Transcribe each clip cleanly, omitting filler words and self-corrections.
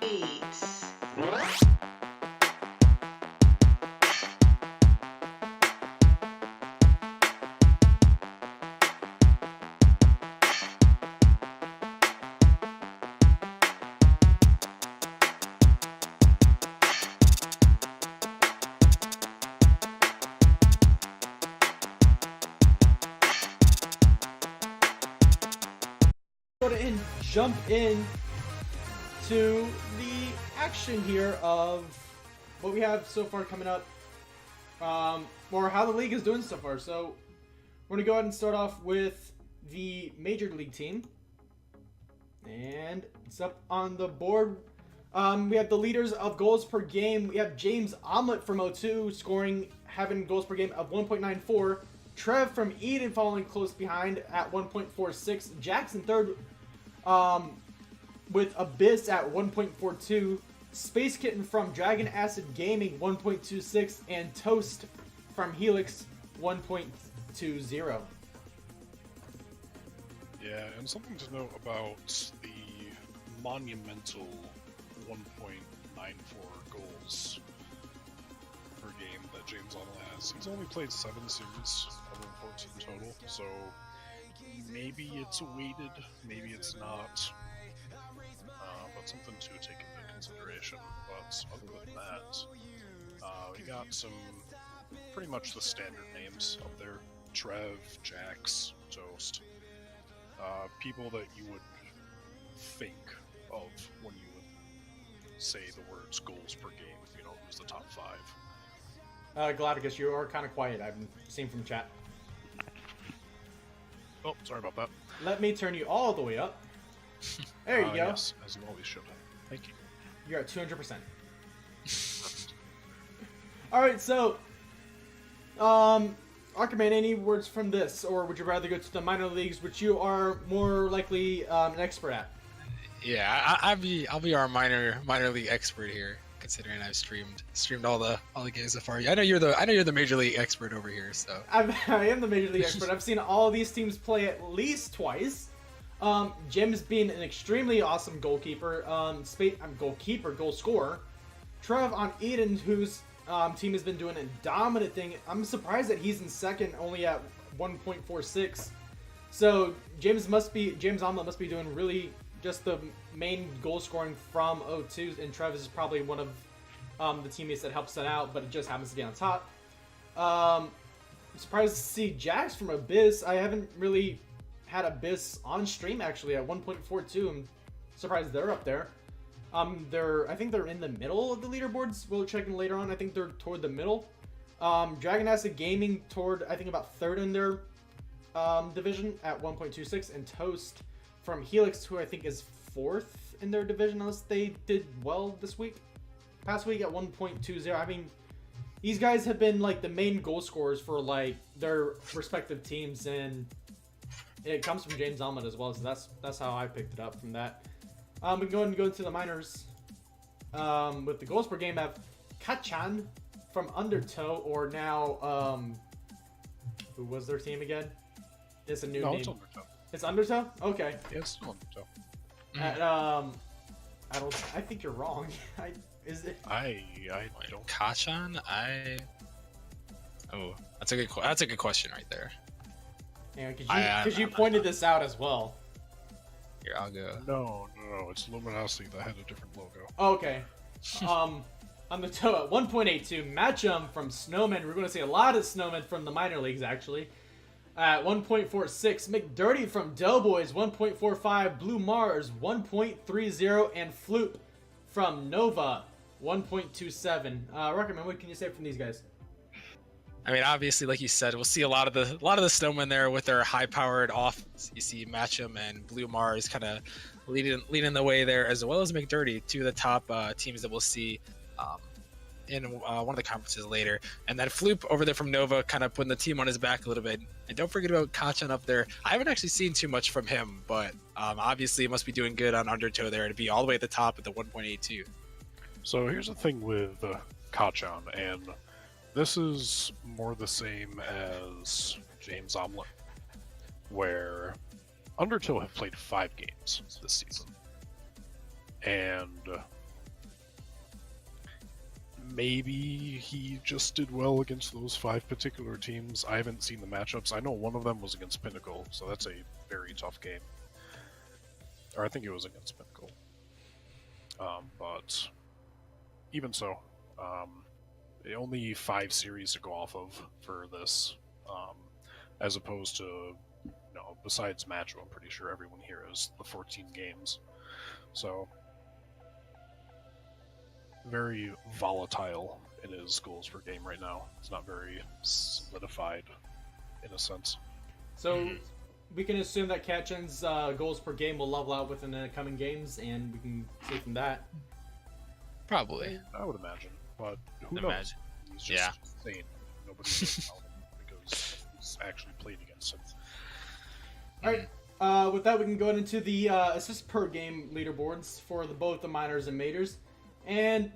beats. And jump in to the action here of what we have so far coming up, or how the league is doing so far. So we're gonna go ahead and start off with the Major League team, and it's up on the board. We have the leaders of goals per game. We have James Omelette from O2 having goals per game of 1.94. Trev from Eden following close behind at 1.46. Jackson third with Abyss at 1.42. Space Kitten from Dragon Acid Gaming 1.26. And Toast from Helix 1.20. Yeah, and something to note about the monumental 1.94 goals per game that James Otto has. He's only played 7 series of 14 total, so maybe it's weighted, maybe it's not, but something to take into consideration. But other than that, we got some pretty much the standard names up there: Trev, Jax, Toast, people that you would think of when you would say the words goals per game if you don't use the top 5. Gladicus, you are kind of quiet. I've seen from chat. Oh, sorry about that. Let me turn you all the way up. There you go. Yes, as you always should. Thank you. You're at 200%. Alright, so Archiman, any words from this, or would you rather go to the minor leagues, which you are more likely an expert at? Yeah, I'll be our minor league expert here, considering I've streamed all the games so far. I know you're the major league expert over here, so I am the major league expert. I've seen all these teams play at least twice. Jim's been an extremely awesome goalkeeper. Goal scorer. Trev on Eden, whose team has been doing a dominant thing. I'm surprised that he's in second, only at 1.46. So James Omelette must be doing really just the main goal scoring from O2, and Trev is probably one of the teammates that helps that out, but it just happens to be on top. I'm surprised to see Jax from Abyss. I haven't really had Abyss on stream actually at 1.42. I'm surprised they're up there. I think they're in the middle of the leaderboards. We'll check in later on. I think they're toward the middle. Dragon Acid Gaming toward, I think, about third in their division at 1.26, and Toast from Helix, who I think is fourth in their division, unless they did well this past week at 1.20. I mean, these guys have been like the main goal scorers for like their respective teams, and it comes from James Omelette as well. So that's how I picked it up from that. We can go ahead and go into the minors. With the goals per game, I have Kachan from Undertow, or now who was their team again? It's a new name. It's Undertow. It's Undertow? Okay. Yes, Undertow. I think you're wrong. Is it? I don't. Kachan, Oh, that's a good question right there. Yeah, because you pointed this out as well. Here, I'll go. No, it's Luminosity that had a different logo. Okay. On the toe at 1.82, Matchum from Snowman. We're going to see a lot of Snowmen from the minor leagues, actually. At 1.46, McDirty from Doughboys, 1.45, Blue Mars, 1.30, and Floop from Nova, 1.27. Recommend, what can you say from these guys? I mean, obviously, like you said, we'll see a lot of the snowmen there with their high-powered offense. You see Matchum and Blue Mars kind of leading the way there, as well as McDirty, two of the top teams that we'll see in one of the conferences later. And then Floop over there from Nova, kind of putting the team on his back a little bit. And don't forget about Kachan up there. I haven't actually seen too much from him, but obviously it must be doing good on Undertow there to be all the way at the top at the 1.82. So here's the thing with Kachan, and this is more the same as James Omelette, where Undertow have played 5 games this season. And maybe he just did well against those 5 particular teams. I haven't seen the matchups. I know one of them was against Pinnacle, so that's a very tough game. Or I think it was against Pinnacle. But even so, only 5 series to go off of for this, as opposed to, besides Matcho, I'm pretty sure everyone here is the 14 games. So, very volatile in his goals per game right now. It's not very solidified, in a sense. So, we can assume that Katchen's goals per game will level out within the coming games, and we can see from that. Probably. I would imagine, but who knows? Imagine. He's just insane. Nobody knows about him because he's actually played against him. Alright, with that we can go into the assists per game leaderboards for both the minors and majors. And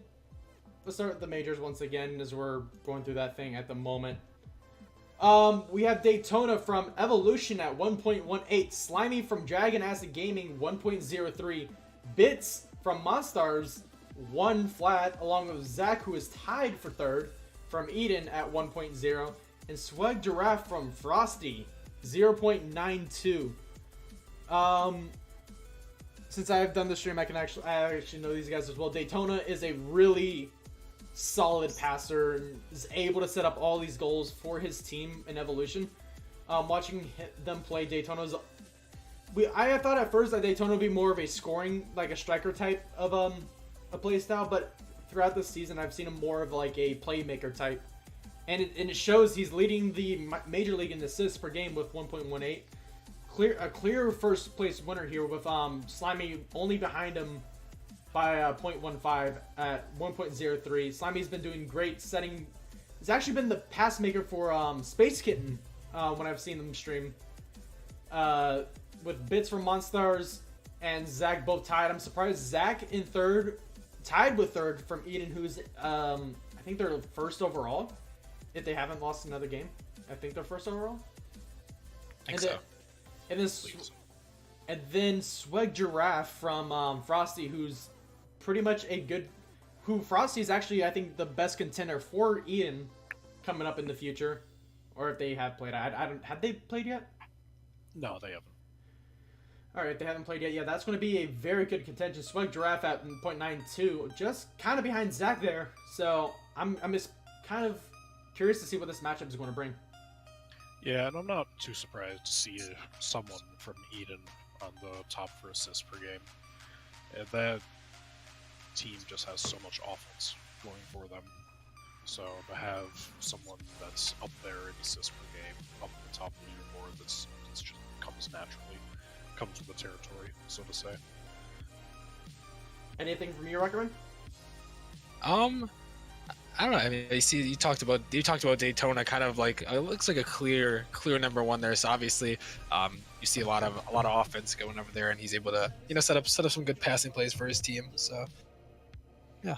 let's start with the majors once again as we're going through that thing at the moment. We have Daytona from Evolution at 1.18, Slimy from Dragon Acid Gaming 1.03, Bits from Monstars 1 flat, along with Zach, who is tied for third, from Eden at 1.0, and Swag Giraffe from Frosty 0.92. Since I have done the stream, I actually know these guys as well. Daytona is a really solid passer and is able to set up all these goals for his team in Evolution. Watching them play Daytona's, I thought at first that Daytona would be more of a scoring, like a striker type of a play style, but throughout the season I've seen him more of like a playmaker type, and it shows. He's leading the major league in assists per game with 1.18. A clear first place winner here with Slimy only behind him by 0.15 at 1.03. Slimy's been doing great setting. He's actually been the pass maker for Space Kitten when I've seen them stream. With Bits from Monstars and Zach both tied. I'm surprised Zach in third, tied with third from Eden, who's I think they're first overall. If they haven't lost another game, I think they're first overall. I think so. And then Swag Giraffe from Frosty, who's pretty much Frosty's actually, I think, the best contender for Eden coming up in the future, or if they have played. Have they played yet? No, they haven't. All right, they haven't played yet. Yeah, that's going to be a very good contention. Swag Giraffe at 0.92, just kind of behind Zach there. So I'm just kind of curious to see what this matchup is going to bring. Yeah, and I'm not too surprised to see someone from Eden on the top for assists per game. And that team just has so much offense going for them. So to have someone that's up there in assists per game, up at the top of the leaderboard, that's just comes naturally, comes with the territory, so to say. Anything from you, Ruckerman? I don't know. I mean, you talked about Daytona, kind of like it looks like a clear number one there. So obviously, you see a lot of offense going over there, and he's able to set up some good passing plays for his team. So yeah.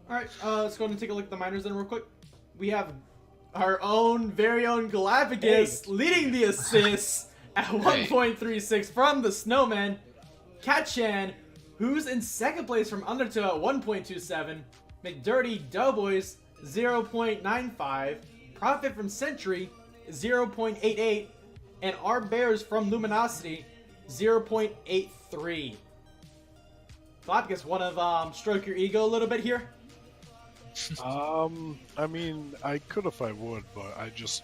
All right, let's go ahead and take a look at the minors then real quick. We have our very own Galapagos leading the assists at 1.36 from the Snowman. Katchan, who's in second place from Undertow at 1.27. McDirty Doughboys 0.95. Profit from Century 0.88. And our Bears from Luminosity 0.83. Galapagos, want to stroke your ego a little bit here? I mean, I could if I would, but I just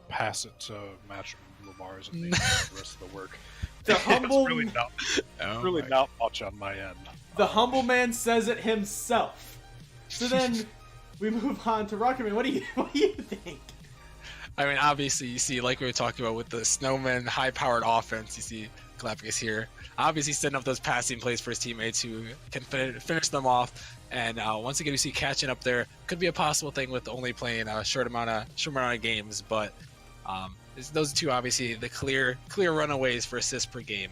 pass it to Match Lamar's and they do the rest of the work. The humble, it's really not much on my end. The humble man says it himself. So then we move on to Rocketman. What do you think? I mean, obviously, you see, like we were talking about with the Snowman high-powered offense, you see Galapagos here, obviously setting up those passing plays for his teammates who can finish them off. And once again, we see Katchan up there. Could be a possible thing with only playing a short amount of games, but those two obviously the clear runaways for assists per game.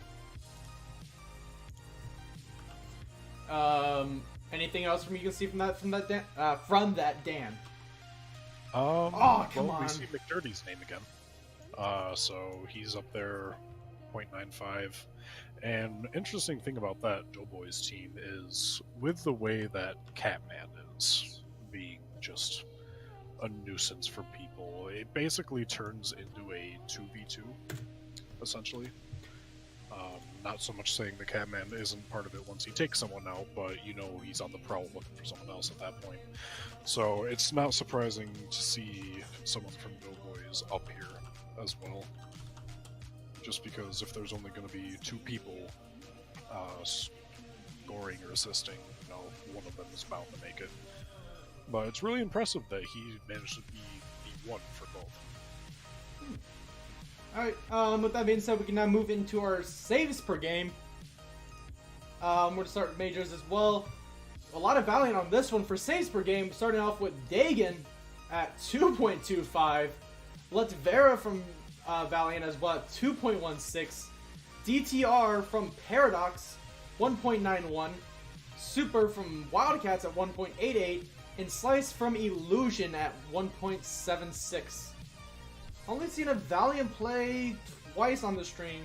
Anything else you can see from that Dan? Come on. We see McDirty's name again. So he's up there, 0.95. And interesting thing about that Doughboys team is with the way that Catman is being just a nuisance for people. It basically turns into a 2v2, essentially. Not so much saying the Catman isn't part of it once he takes someone out, but you know he's on the prowl looking for someone else at that point. So it's not surprising to see someone from Doughboys up here as well. Just because if there's only going to be 2 people scoring or assisting, you know, one of them is bound to make it. But it's really impressive that he managed to be the one for both. Alright, with that being said, we can now move into our saves per game. We're going to start majors as well. A lot of Valiant on this one for saves per game, starting off with Dagon at 2.25. Let's Vera from Valiant as well at 2.16. DTR from Paradox, 1.91. Super from Wildcats at 1.88. And Slice from Illusion at 1.76. Only seen a Valiant play twice on the stream,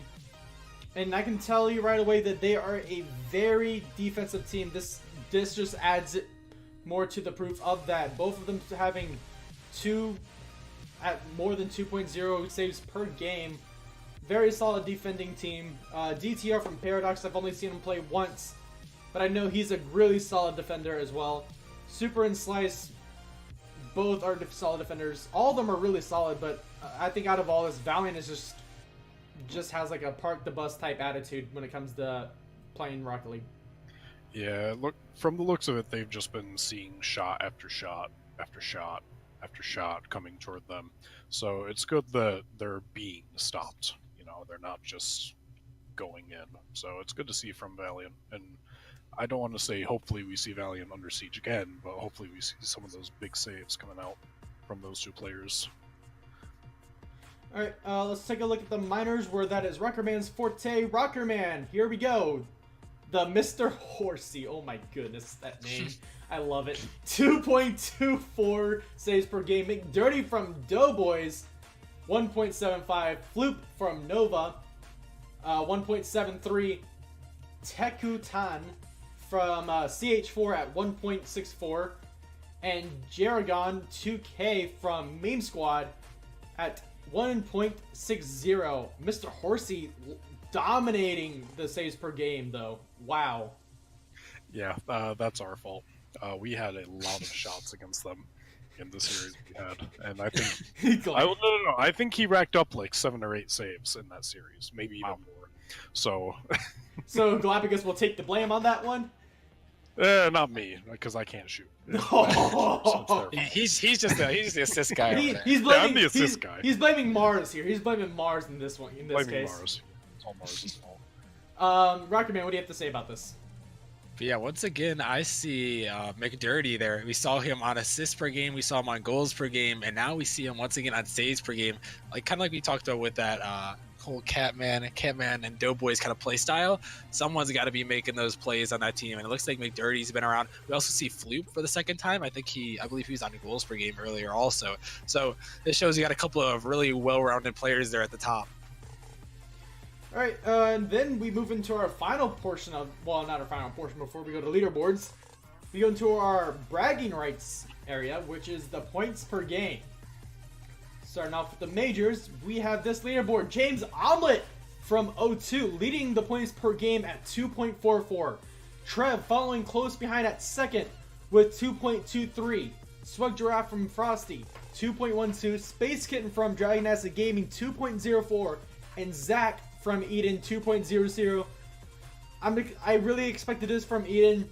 and I can tell you right away that they are a very defensive team. This just adds it more to the proof of that. Both of them having more than 2.0 saves per game. Very solid defending team. DTR from Paradox, I've only seen him play once, but I know he's a really solid defender as well. Super and Slice, both are solid defenders. All of them are really solid, but I think out of all this, Valiant is just has like a park the bus type attitude when it comes to playing Rocket League. Yeah, look, from the looks of it, they've just been seeing shot after shot after shot after shot coming toward them. So it's good that they're being stopped. You know, they're not just going in. So it's good to see from Valiant. And I don't want to say hopefully we see Valiant under siege again, but hopefully we see some of those big saves coming out from those 2 players. Alright, let's take a look at the minors, where that is Rockerman's forte. Rockerman, here we go. The Mr. Horsey. Oh my goodness, that name. I love it. 2.24 saves per game. McDirty from Doughboys, 1.75. Floop from Nova, 1.73. Tekutan from CH4 at 1.64. And Jaragon 2K from Meme Squad at 1.60. Mr. Horsey dominating the saves per game, though. Wow. Yeah, that's our fault. We had a lot of shots against them in the series we had, and I think no. I think he racked up like 7 or 8 saves in that series, maybe even more. So, so Galapagos will take the blame on that one. Not me, because I can't shoot. He's just the assist guy. He's blaming, I'm the assist guy. He's blaming Mars here. He's blaming Mars in this one. In this blaming case, Mars. It's all Mars' fault. Rocketman, what do you have to say about this? But yeah, once again, I see McDirty there. We saw him on assists per game, we saw him on goals per game, and now we see him once again on saves per game. Like kind of like we talked about with that whole Catman and Doughboys kind of play style. Someone's got to be making those plays on that team, and it looks like McDirty's been around. We also see Floop for the second time. I believe he was on goals per game earlier also. So this shows you got a couple of really well-rounded players there at the top. All right, and then we move into our final portion of, well, not our final portion, before we go to leaderboards. We go into our bragging rights area, which is the points per game. Starting off with the majors, we have this leaderboard. James Omelette from O2 leading the points per game at 2.44. Trev following close behind at second with 2.23. Swug Giraffe from Frosty, 2.12. Space Kitten from Dragon Acid Gaming, 2.04. And Zach from Eden, 2.00. I really expected this from Eden.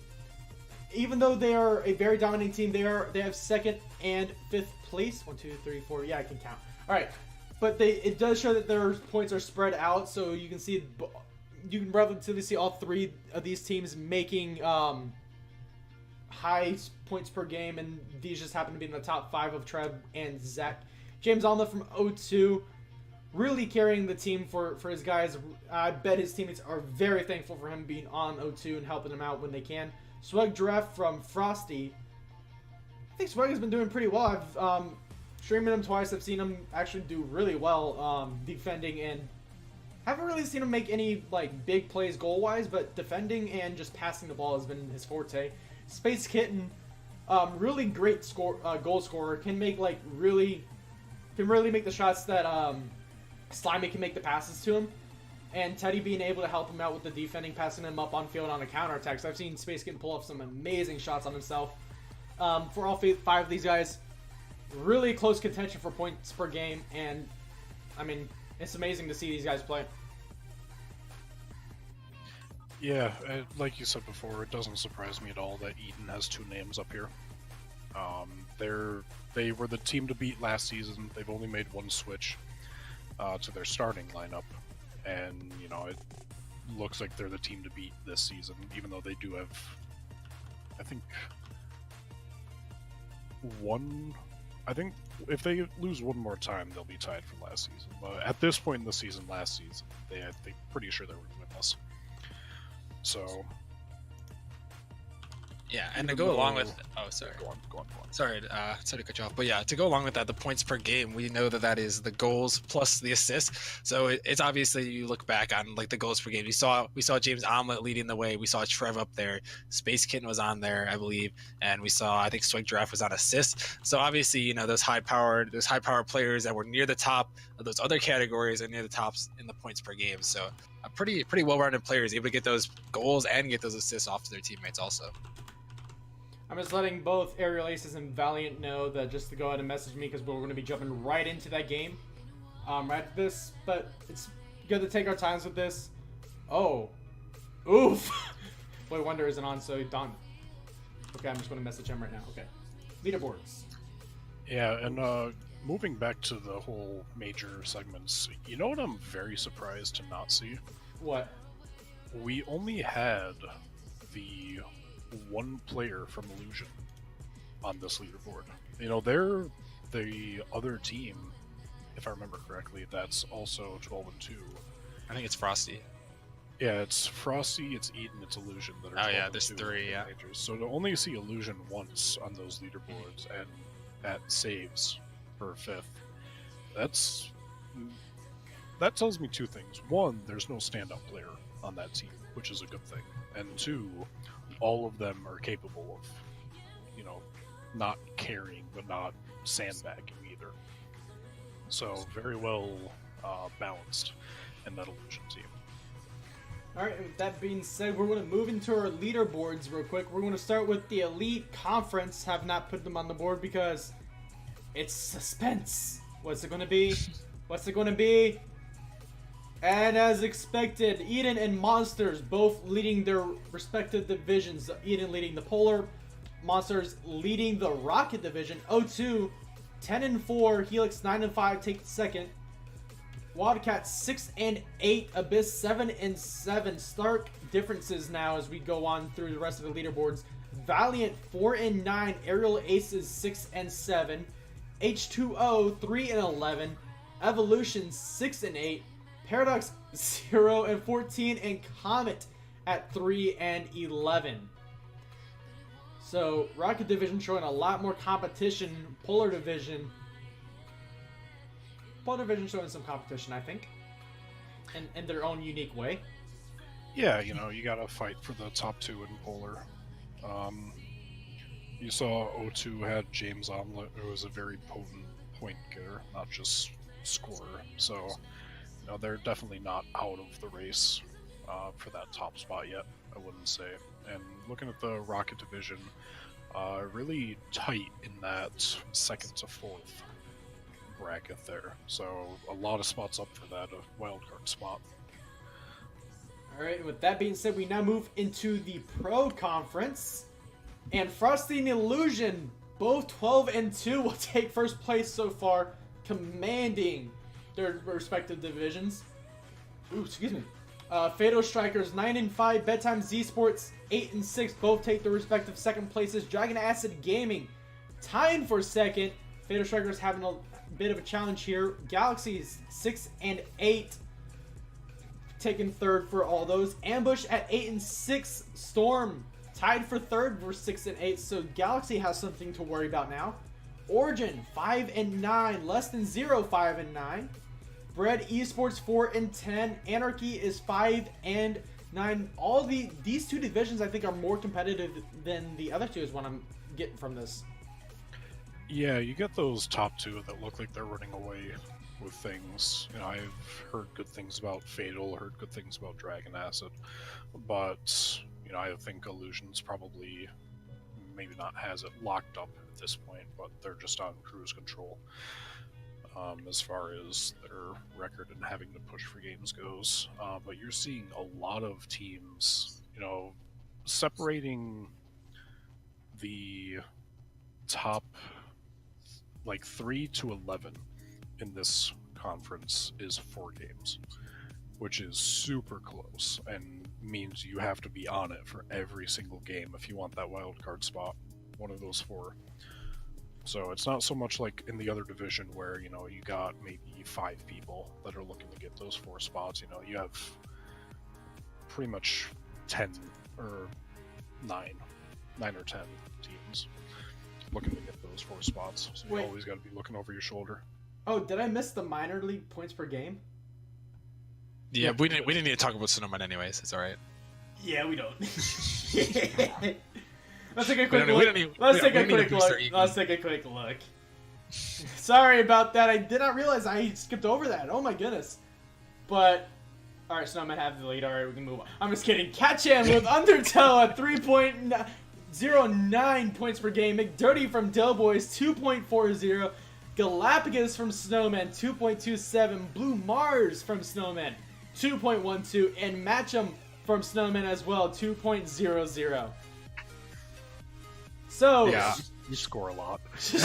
Even though they are a very dominant team, they have second and fifth place. 1, 2, 3, 4. Yeah, I can count. All right, but it does show that their points are spread out, so you can relatively see all 3 of these teams making high points per game, and these just happen to be in the top 5 of Trev and Zach. James Alma from O2. Really carrying the team for his guys. I bet his teammates are very thankful for him being on O2 and helping him out when they can. Swag Giraffe from Frosty. I think Swag has been doing pretty well. I've streamed him twice. I've seen him actually do really well defending, and haven't really seen him make any like big plays goal-wise, but defending and just passing the ball has been his forte. Space Kitten really great goal scorer, can make really make the shots that Slimy can make the passes to him, and Teddy being able to help him out with the defending, passing him up on field on a counterattack. So I've seen Space can pull off some amazing shots on himself. For all 5 of these guys, really close contention for points per game, and I mean, it's amazing to see these guys play. Yeah, like you said before, it doesn't surprise me at all that Eden has 2 names up here. They were the team to beat last season. They've only made 1 switch to their starting lineup, and you know, it looks like they're the team to beat this season, even though they do have, I think if they lose 1 more time, they'll be tied for last season. But at this point in the season, last season, they're pretty sure they were winless. So, yeah, and to go along with, sorry. Go on. Sorry to cut you off, but yeah, to go along with that, the points per game, we know that is the goals plus the assists. So it's obviously, you look back on like the goals per game. We saw James Omelette leading the way. We saw Trev up there. Space Kitten was on there, I believe, and we saw, I think Swag Giraffe was on assists. So obviously, you know, those high powered players that were near the top of those other categories are near the tops in the points per game. So a pretty well-rounded players able to get those goals and get those assists off to their teammates also. I'm just letting both Aerial Aces and Valiant know that just to go ahead and message me, because we're going to be jumping right into that game right after this. But it's good to take our times with this. Oh. Oof. Boy Wonder isn't on, so done. Okay, I'm just going to message him right now. Okay. Leaderboards. Yeah, and moving back to the whole major segments, you know what I'm very surprised to not see? What? We only had the 1 player from Illusion on this leaderboard. You know, they're the other team, if I remember correctly, that's also 12-2. I think it's Frosty. Yeah, it's Frosty, it's Eden, it's Illusion that are 12-2 there's 3, yeah. majors. So to only see Illusion once on those leaderboards and at saves for 5th, that tells me 2 things. 1, there's no standout player on that team, which is a good thing. And 2, all of them are capable of, you know, not carrying but not sandbagging either. So very well balanced in that Illusion team. Alright, with that being said, we're going to move into our leaderboards real quick. We're going to start with the Elite Conference. Have not put them on the board because it's suspense. What's it going to be? What's it going to be? And as expected, Eden and Monsters both leading their respective divisions. Eden leading the Polar, Monsters leading the Rocket division. O2, 10-4, Helix 9-5 take second. Wildcats 6-8, Abyss 7-7. Stark differences now as we go on through the rest of the leaderboards. Valiant 4-9, Aerial Aces 6-7, H2O 3-11, Evolution 6-8. Paradox 0-14, and Comet at 3-11. So Rocket Division showing a lot more competition. Polar Division showing some competition, I think, in their own unique way. Yeah, you know, you gotta fight for the top 2 in Polar. You saw O2 had James Omelette, who was a very potent point getter, not just scorer. So, you know, they're definitely not out of the race for that top spot yet, I wouldn't say. And looking at the Rocket Division, really tight in that 2nd to 4th bracket there. So a lot of spots up for that wildcard spot. Alright, with that being said, we now move into the Pro Conference. And Frosty and Illusion, both 12-2, will take first place so far, commanding their respective divisions. Ooh, excuse me. Fatal Strikers 9-5, Bedtime Z Sports 8-6, both take their respective second places. Dragon Acid Gaming tying for second. Fatal Strikers having a bit of a challenge here. Galaxies 6-8, taking third for all those. Ambush at 8-6. Storm tied for third. We're 6-8, so Galaxy has something to worry about now. Origin 5-9, less than 0, 5-9. Bread Esports 4-10. Anarchy is 5-9. All these 2 divisions I think are more competitive than the other 2 is what I'm get from this? Yeah, you get those top two that look like they're running away with things. You know, I've heard good things about Fatal, heard good things about Dragon Acid, but you know, I think Illusion's probably maybe not has it locked up at this point, but they're just on cruise control as far as their record and having to push for games goes. But you're seeing a lot of teams, you know, separating the top like 3 to 11 in this conference is 4 games, which is super close and means you have to be on it for every single game if you want that wild card spot, one of those 4. So it's not so much like in the other division where, you know, you got maybe 5 people that are looking to get those 4 spots. You know, you have pretty much 10 or 9 or 10 teams looking to get those 4 spots. So you always got to be looking over your shoulder. Oh, did I miss the minor league points per game? Yeah, we didn't need to talk about Snowman anyways. It's all right. Yeah, we don't. Let's take a quick look. Let's take a quick look. Sorry about that. I did not realize I skipped over that. Oh my goodness. But all right, Snowman have the lead. All right, we can move on. I'm just kidding. Catchan with Undertow at 3.09 points per game. McDirty from Doughboys 2.40. Galapagos from Snowman 2.27. Blue Mars from Snowman 2.12. And Match'em from Snowman as well 2.00. So yeah, we score a lot. they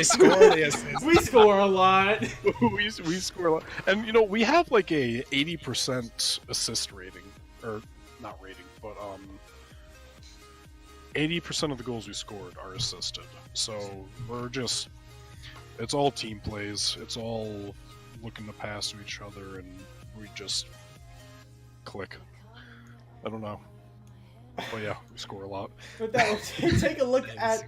score. Yes, we score a lot. we score a lot, and you know we have like a 80% assist rating, or not rating, but 80% of the goals we scored are assisted. So we're just, it's all team plays. It's all looking to pass to each other, and we just click. I don't know. But yeah, we score a lot. With that, we'll take a look at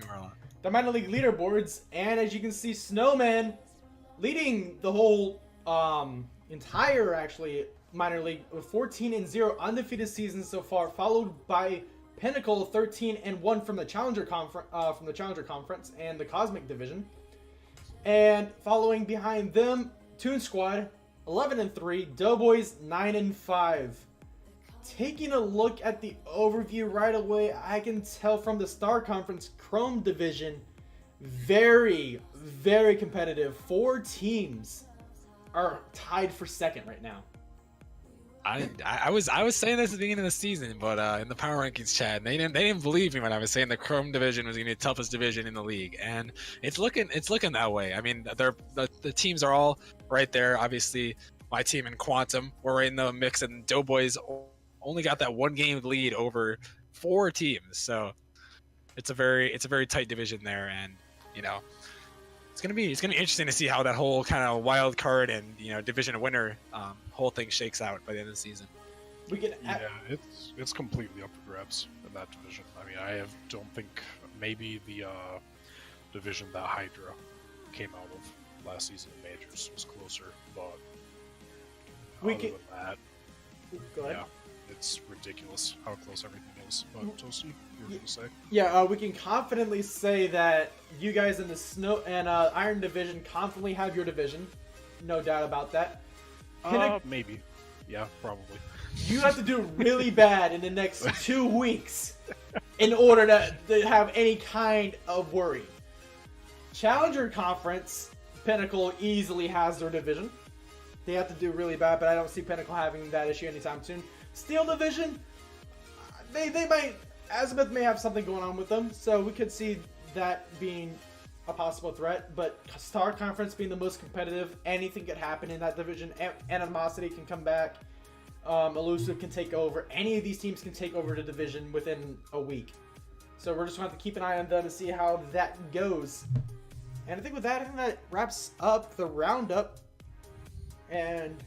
the minor league leaderboards, and as you can see, Snowman leading the whole entire actually minor league with 14-0 undefeated season so far, followed by Pinnacle 13-1 from the Challenger Conference and the Cosmic Division, and following behind them, Toon Squad 11-3, Doughboys 9-5. Taking a look at the overview right away, I can tell from the Star Conference Chrome Division, very, very competitive. 4 teams are tied for second right now. I was saying this at the beginning of the season, but in the power rankings chat, they didn't believe me when I was saying the Chrome Division was going to be the toughest division in the league, and it's looking that way. I mean, the teams are all right there. Obviously, my team in Quantum, we're right in the mix, and Doughboys only got that 1 game lead over 4 teams, so it's a very tight division there, and you know it's gonna be interesting to see how that whole kind of wild card and division winner whole thing shakes out by the end of the season. It's completely up for grabs in that division. I mean, don't think maybe the division that Hydra came out of last season in majors was closer, but other than that, go ahead. Yeah. It's ridiculous how close everything is. But Toasty, you were going to say? Yeah, we can confidently say that you guys in the Snow and Iron Division confidently have your division. No doubt about that. Maybe. Yeah, probably. You have to do really bad in the next 2 weeks in order to have any kind of worry. Challenger Conference, Pinnacle easily has their division. They have to do really bad, but I don't see Pinnacle having that issue anytime soon. Steel Division, they might, Azimuth may have something going on with them, so we could see that being a possible threat, but Star Conference being the most competitive, anything could happen in that division. Animosity can come back, Elusive can take over, any of these teams can take over the division within a week. So we're just going to have to keep an eye on them and see how that goes. And I think with that, that wraps up the roundup. And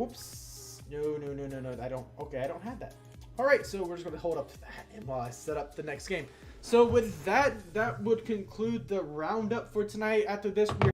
oops. No, I don't have that. Alright, so we're just going to hold up to that and while I set up the next game. So with that would conclude the roundup for tonight. After this, we're